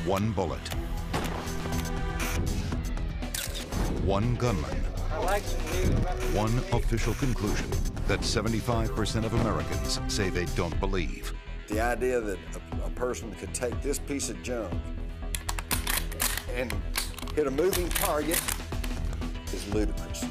One bullet. One gunman. One official conclusion that 75% of Americans say they don't believe. The idea that a person could take this piece of junk and hit a moving target is ludicrous.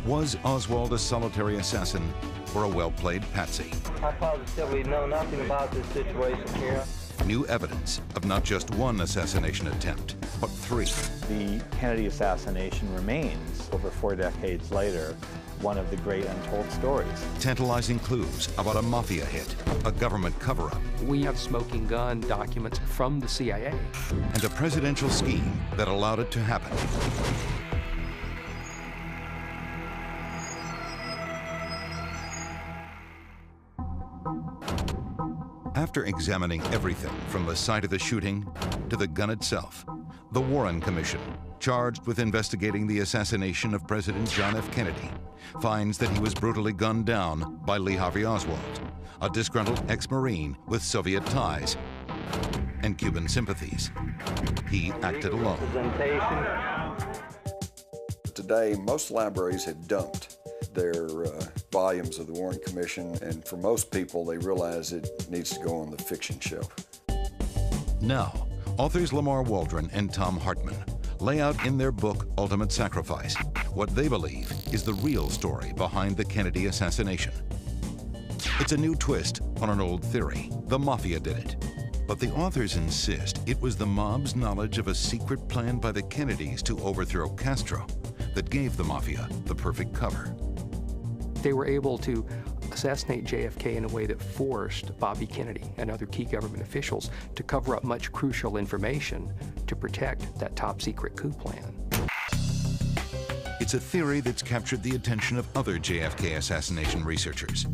Was Oswald a solitary assassin or a well-played patsy? I positively know nothing about this situation here. New evidence of not just one assassination attempt, but 3. The Kennedy assassination remains, over 4 decades later, one of the great untold stories. Tantalizing clues about a mafia hit, a government cover-up. We have smoking gun documents from the CIA. And a presidential scheme that allowed it to happen. After examining everything from the site of the shooting to the gun itself, the Warren Commission, charged with investigating the assassination of President John F. Kennedy, finds that he was brutally gunned down by Lee Harvey Oswald, a disgruntled ex-Marine with Soviet ties and Cuban sympathies. He acted alone. Today, most libraries have dumped their volumes of the Warren Commission, and for most people, they realize it needs to go on the fiction shelf. Now, authors Lamar Waldron and Tom Hartman lay out in their book, Ultimate Sacrifice, what they believe is the real story behind the Kennedy assassination. It's a new twist on an old theory. The mafia did it. But the authors insist it was the mob's knowledge of a secret plan by the Kennedys to overthrow Castro that gave the mafia the perfect cover. They were able to assassinate JFK in a way that forced Bobby Kennedy and other key government officials to cover up much crucial information to protect that top-secret coup plan. It's a theory that's captured the attention of other JFK assassination researchers.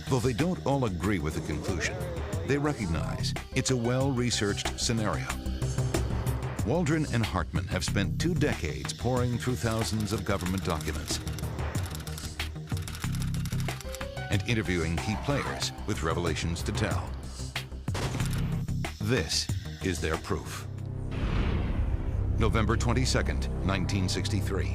Though they don't all agree with the conclusion, they recognize it's a well-researched scenario. Waldron and Hartman have spent 2 decades poring through thousands of government documents and interviewing key players with revelations to tell. This is their proof. November 22nd, 1963.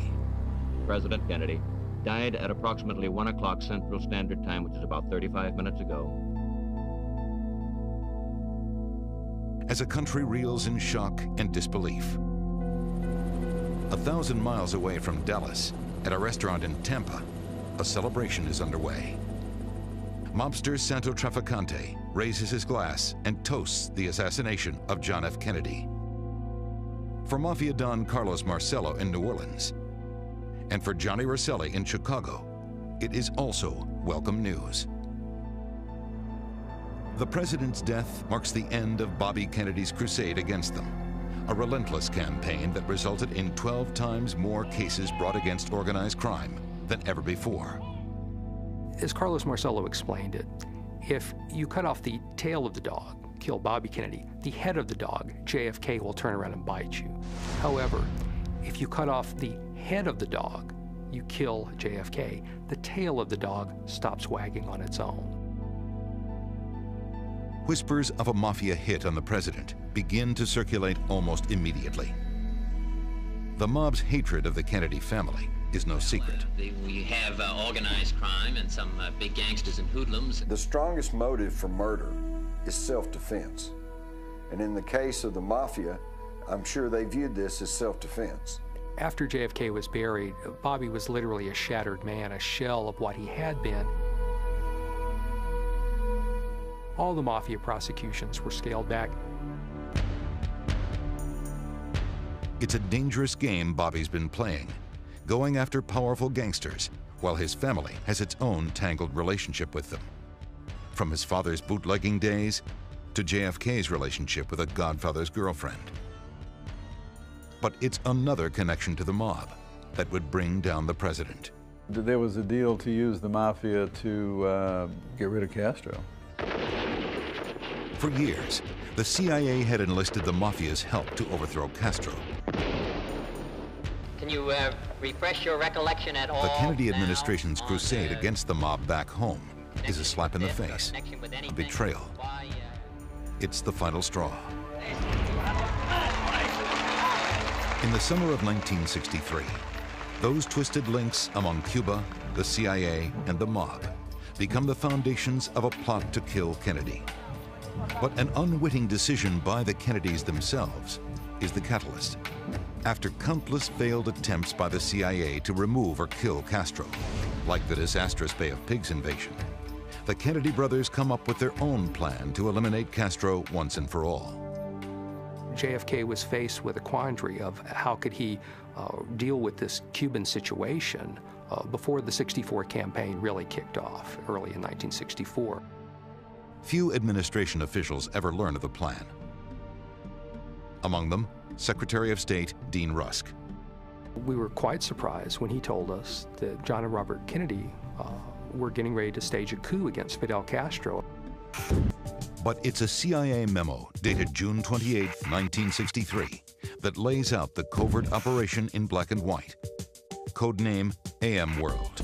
President Kennedy died at approximately 1 o'clock Central Standard Time, which is about 35 minutes ago. As a country reels in shock and disbelief. 1,000 miles away from Dallas, at a restaurant in Tampa, a celebration is underway. Mobster Santo Trafficante raises his glass and toasts the assassination of John F. Kennedy. For Mafia Don Carlos Marcello in New Orleans, and for Johnny Rosselli in Chicago, it is also welcome news. The president's death marks the end of Bobby Kennedy's crusade against them, a relentless campaign that resulted in 12 times more cases brought against organized crime than ever before. As Carlos Marcello explained it, if you cut off the tail of the dog, kill Bobby Kennedy, the head of the dog, JFK, will turn around and bite you. However, if you cut off the head of the dog, you kill JFK, the tail of the dog stops wagging on its own. Whispers of a mafia hit on the president begin to circulate almost immediately. The mob's hatred of the Kennedy family is no secret. We have organized crime and some big gangsters and hoodlums. The strongest motive for murder is self-defense. And in the case of the mafia, I'm sure they viewed this as self-defense. After JFK was buried, Bobby was literally a shattered man, a shell of what he had been. All the mafia prosecutions were scaled back. It's a dangerous game Bobby's been playing, going after powerful gangsters, while his family has its own tangled relationship with them. From his father's bootlegging days to JFK's relationship with a godfather's girlfriend. But it's another connection to the mob that would bring down the president. There was a deal to use the mafia to get rid of Castro. For years, the CIA had enlisted the mafia's help to overthrow Castro. Can you refresh your recollection at all? The Kennedy administration's crusade against the mob back home is a slap in the face, a betrayal. It's the final straw. In the summer of 1963, those twisted links among Cuba, the CIA, and the mob become the foundations of a plot to kill Kennedy. But an unwitting decision by the Kennedys themselves is the catalyst. After countless failed attempts by the CIA to remove or kill Castro, like the disastrous Bay of Pigs invasion, the Kennedy brothers come up with their own plan to eliminate Castro once and for all. JFK was faced with a quandary of how could he deal with this Cuban situation before the '64 campaign really kicked off, early in 1964. Few administration officials ever learn of the plan. Among them, Secretary of State Dean Rusk. We were quite surprised when he told us that John and Robert Kennedy were getting ready to stage a coup against Fidel Castro. But it's a CIA memo dated June 28, 1963, that lays out the covert operation in black and white. Code name AM World.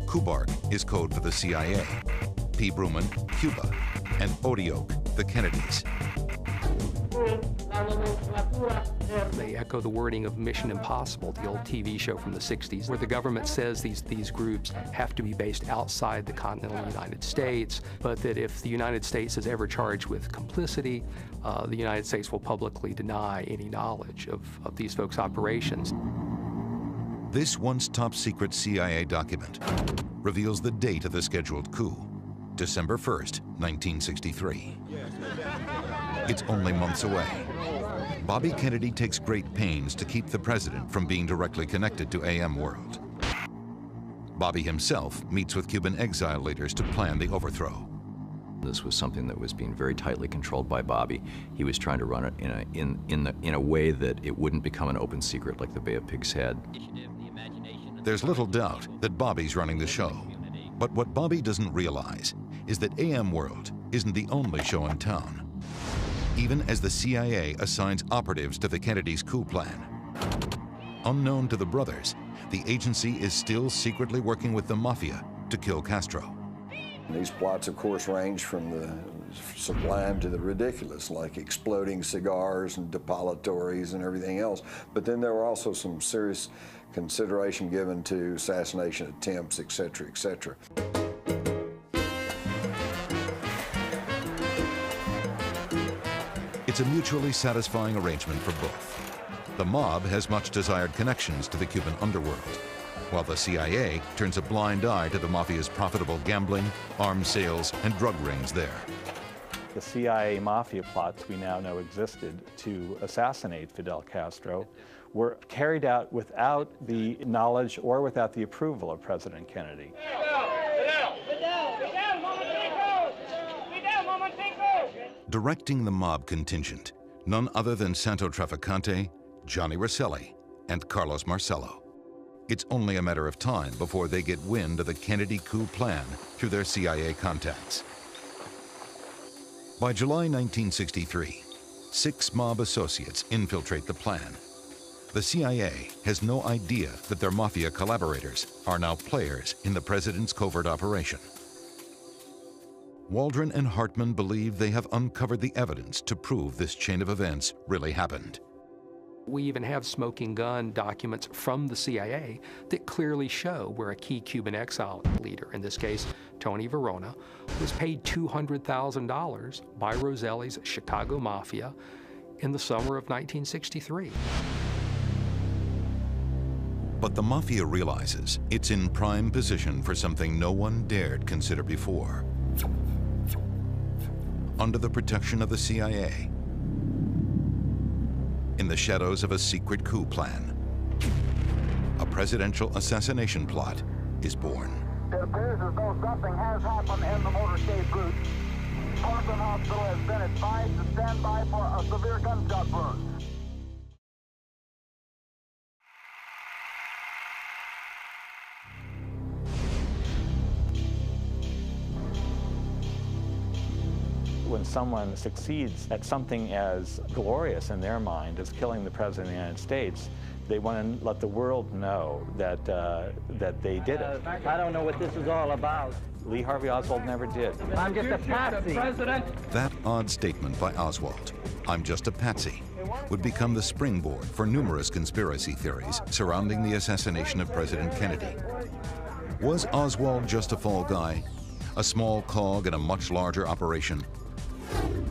Kubark is code for the CIA, P. Bruman, Cuba, and Odioke, the Kennedys. They echo the wording of Mission Impossible, the old TV show from the '60s, where the government says these groups have to be based outside the continental United States, but that if the United States is ever charged with complicity, the United States will publicly deny any knowledge of these folks' operations. This once top-secret CIA document reveals the date of the scheduled coup, December 1st, 1963. It's only months away. Bobby Kennedy takes great pains to keep the president from being directly connected to AM World. Bobby himself meets with Cuban exile leaders to plan the overthrow. This was something that was being very tightly controlled by Bobby. He was trying to run it in a way that it wouldn't become an open secret like the Bay of Pigs had. There's little doubt that Bobby's running the show. But what Bobby doesn't realize is that AM World isn't the only show in town. Even as the CIA assigns operatives to the Kennedys' coup plan. Unknown to the brothers, the agency is still secretly working with the mafia to kill Castro. These plots, of course, range from the sublime to the ridiculous, like exploding cigars and depilatories and everything else. But then there were also some serious consideration given to assassination attempts, et cetera, et cetera. It's a mutually satisfying arrangement for both. The mob has much desired connections to the Cuban underworld, while the CIA turns a blind eye to the mafia's profitable gambling, arms sales, and drug rings there. The CIA mafia plots we now know existed to assassinate Fidel Castro were carried out without the knowledge or without the approval of President Kennedy. Directing the mob contingent, none other than Santo Trafficante, Johnny Rosselli, and Carlos Marcello. It's only a matter of time before they get wind of the Kennedy coup plan through their CIA contacts. By July 1963, 6 mob associates infiltrate the plan. The CIA has no idea that their mafia collaborators are now players in the president's covert operation. Waldron and Hartman believe they have uncovered the evidence to prove this chain of events really happened. We even have smoking gun documents from the CIA that clearly show where a key Cuban exile leader, in this case Tony Verona, was paid $200,000 by Rosselli's Chicago Mafia in the summer of 1963. But the Mafia realizes it's in prime position for something no one dared consider before. Under the protection of the CIA, in the shadows of a secret coup plan, a presidential assassination plot is born. It appears as though something has happened in the motorcade route. Parkland Hospital has been advised to stand by for a severe gunshot wound. When someone succeeds at something as glorious in their mind as killing the President of the United States, They want to let the world know that, that they did it. I don't know what this is all about. Lee Harvey Oswald never did. I'm just a patsy. That odd statement by Oswald, "I'm just a patsy," would become the springboard for numerous conspiracy theories surrounding the assassination of President Kennedy. Was Oswald just a fall guy? A small cog in a much larger operation?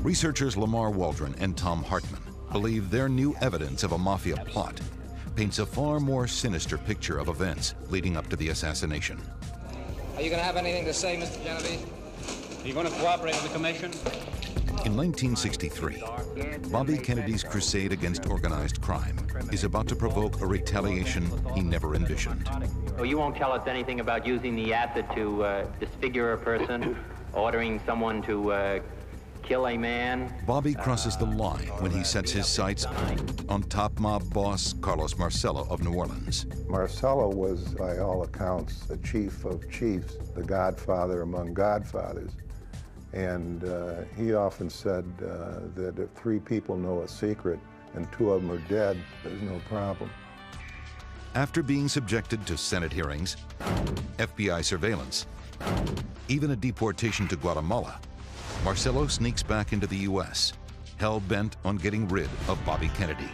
Researchers Lamar Waldron and Tom Hartman believe their new evidence of a mafia plot paints a far more sinister picture of events leading up to the assassination. Are you going to have anything to say, Mr. Genevieve? Are you going to cooperate with the commission? In 1963, Bobby Kennedy's crusade against organized crime is about to provoke a retaliation he never envisioned. Oh, you won't tell us anything about using the acid to disfigure a person, ordering someone to kill a man? Bobby crosses the line when he sets his sights on top mob boss Carlos Marcello of New Orleans. Marcello was, by all accounts, the chief of chiefs, the godfather among godfathers. And he often said that if 3 people know a secret and 2 of them are dead, there's no problem. After being subjected to Senate hearings, FBI surveillance, even a deportation to Guatemala, Marcello sneaks back into the U.S., hell-bent on getting rid of Bobby Kennedy.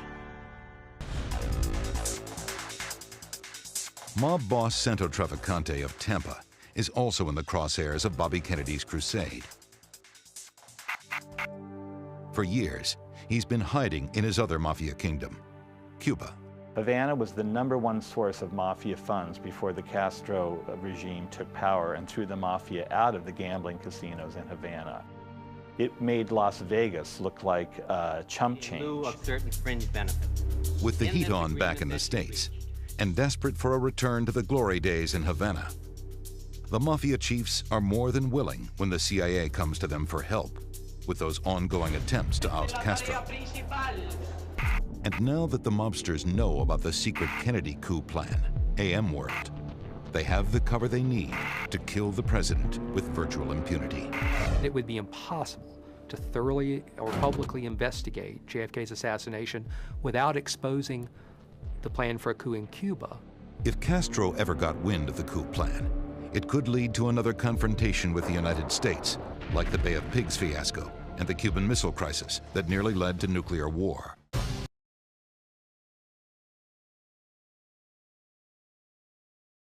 Mob boss Santo Traficante of Tampa is also in the crosshairs of Bobby Kennedy's crusade. For years, he's been hiding in his other mafia kingdom, Cuba. Havana was the #1 source of mafia funds before the Castro regime took power and threw the mafia out of the gambling casinos in Havana. It made Las Vegas look like chump change. In lieu of certain fringe benefits. With the heat on back in the States, and desperate for a return to the glory days in Havana, the mafia chiefs are more than willing when the CIA comes to them for help with those ongoing attempts to oust Castro. And now that the mobsters know about the secret Kennedy coup plan, AM World, they have the cover they need to kill the president with virtual impunity. It would be impossible to thoroughly or publicly investigate JFK's assassination without exposing the plan for a coup in Cuba. If Castro ever got wind of the coup plan, it could lead to another confrontation with the United States, like the Bay of Pigs fiasco and the Cuban Missile Crisis that nearly led to nuclear war.